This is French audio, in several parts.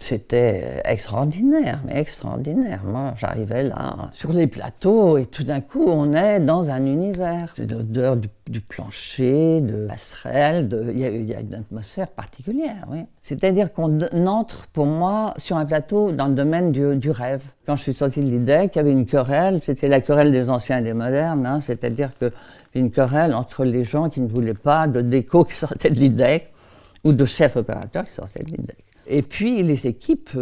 C'était extraordinaire, mais extraordinaire. Moi, j'arrivais là, sur les plateaux, et tout d'un coup, on est dans un univers. C'est l'odeur du plancher, de passerelle, il y a une atmosphère particulière, oui. C'est-à-dire qu'on entre, pour moi, sur un plateau dans le domaine du rêve. Quand je suis sortie de l'IDEC, il y avait une querelle, c'était la querelle des anciens et des modernes, hein, c'est-à-dire qu'il y avait une querelle entre les gens qui ne voulaient pas de déco qui sortait de l'IDEC, ou de chefs opérateurs qui sortaient de l'IDEC. Et puis, les équipes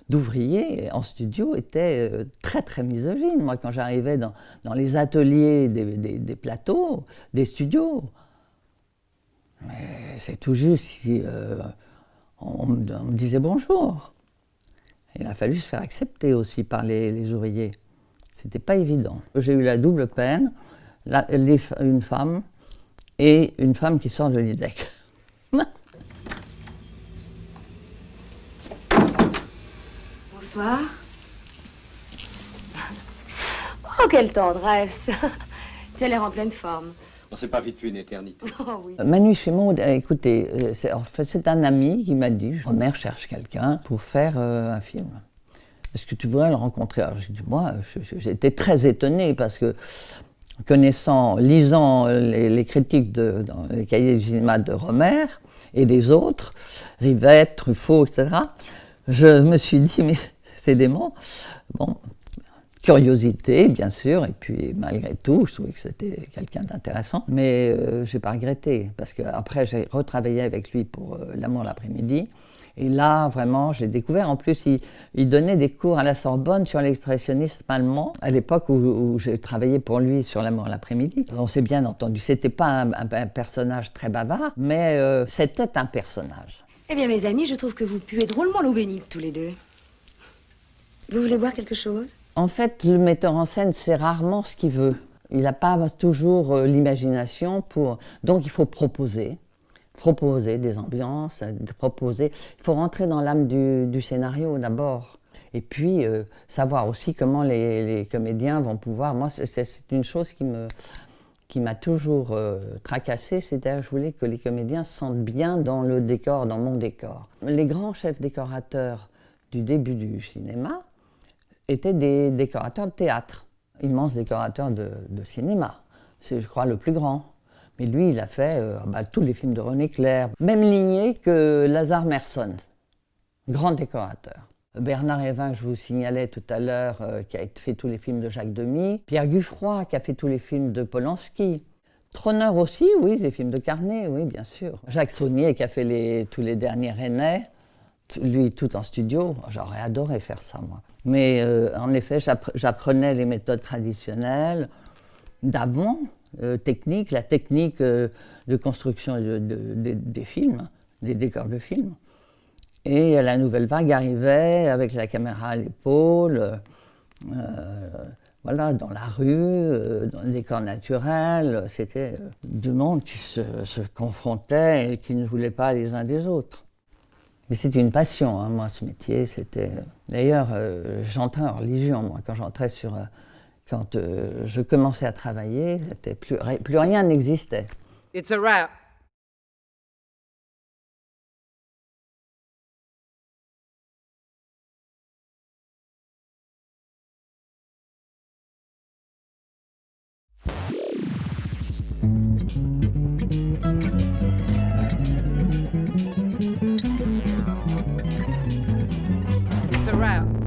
d'ouvriers en studio étaient très, très misogynes. Moi, quand j'arrivais dans les ateliers des plateaux, des studios, mais c'est tout juste si on me disait bonjour. Il a fallu se faire accepter aussi par les ouvriers. C'était pas évident. J'ai eu la double peine, une femme et une femme qui sort de l'IDEC. Bonsoir. Oh, quelle tendresse. Tu as l'air en pleine forme. On s'est pas vu depuis une éternité. Oh oui. Manu Chemaud, écoutez, c'est un ami qui m'a dit « Romer cherche quelqu'un pour faire un film. Est-ce que tu voudrais le rencontrer ?» Alors j'ai dit, moi, j'étais très étonnée parce que, lisant les critiques dans les cahiers du cinéma de Romer et des autres, Rivette, Truffaut, etc., je me suis dit, mais c'est dément. Bon, curiosité, bien sûr, et puis malgré tout, je trouvais que c'était quelqu'un d'intéressant. Mais je n'ai pas regretté, parce qu'après, j'ai retravaillé avec lui pour L'amour l'après-midi. Et là, vraiment, j'ai découvert. En plus, il donnait des cours à la Sorbonne sur l'expressionnisme allemand, à l'époque où j'ai travaillé pour lui sur L'amour l'après-midi. On s'est bien entendu. C'était pas un personnage très bavard, mais c'était un personnage. Eh bien, mes amis, je trouve que vous puez drôlement l'eau bénite, tous les deux. Vous voulez boire quelque chose? En fait, le metteur en scène, c'est rarement ce qu'il veut. Il n'a pas toujours l'imagination pour... Donc, il faut proposer des ambiances, il faut rentrer dans l'âme du scénario d'abord. Et puis, savoir aussi comment les comédiens vont pouvoir... Moi, c'est une chose qui m'a toujours tracassée, c'est-à-dire que je voulais que les comédiens se sentent bien dans le décor, dans mon décor. Les grands chefs décorateurs du début du cinéma étaient des décorateurs de théâtre, immenses décorateurs de cinéma. C'est, je crois, le plus grand. Mais lui, il a fait tous les films de René Clair, même lignée que Lazare Mersenne, grand décorateur. Bernard Évin, que je vous signalais tout à l'heure, qui a fait tous les films de Jacques Demy. Pierre Guffroy, qui a fait tous les films de Polanski. Tronner aussi, oui, les films de Carnet, oui, bien sûr. Jacques Saunier, qui a fait tous les derniers Rennais, lui, tout en studio. J'aurais adoré faire ça, moi. Mais en effet, j'apprenais les méthodes traditionnelles d'avant, la technique de construction des films, des décors de films. Et la nouvelle vague arrivait avec la caméra à l'épaule, voilà, dans la rue, dans les décors naturels. C'était du monde qui se confrontait et qui ne voulait pas les uns des autres. Mais c'était une passion, hein, moi, ce métier. D'ailleurs, j'entrais en religion, moi, quand je commençais à travailler, plus rien n'existait. It's a wrap. It's a wrap.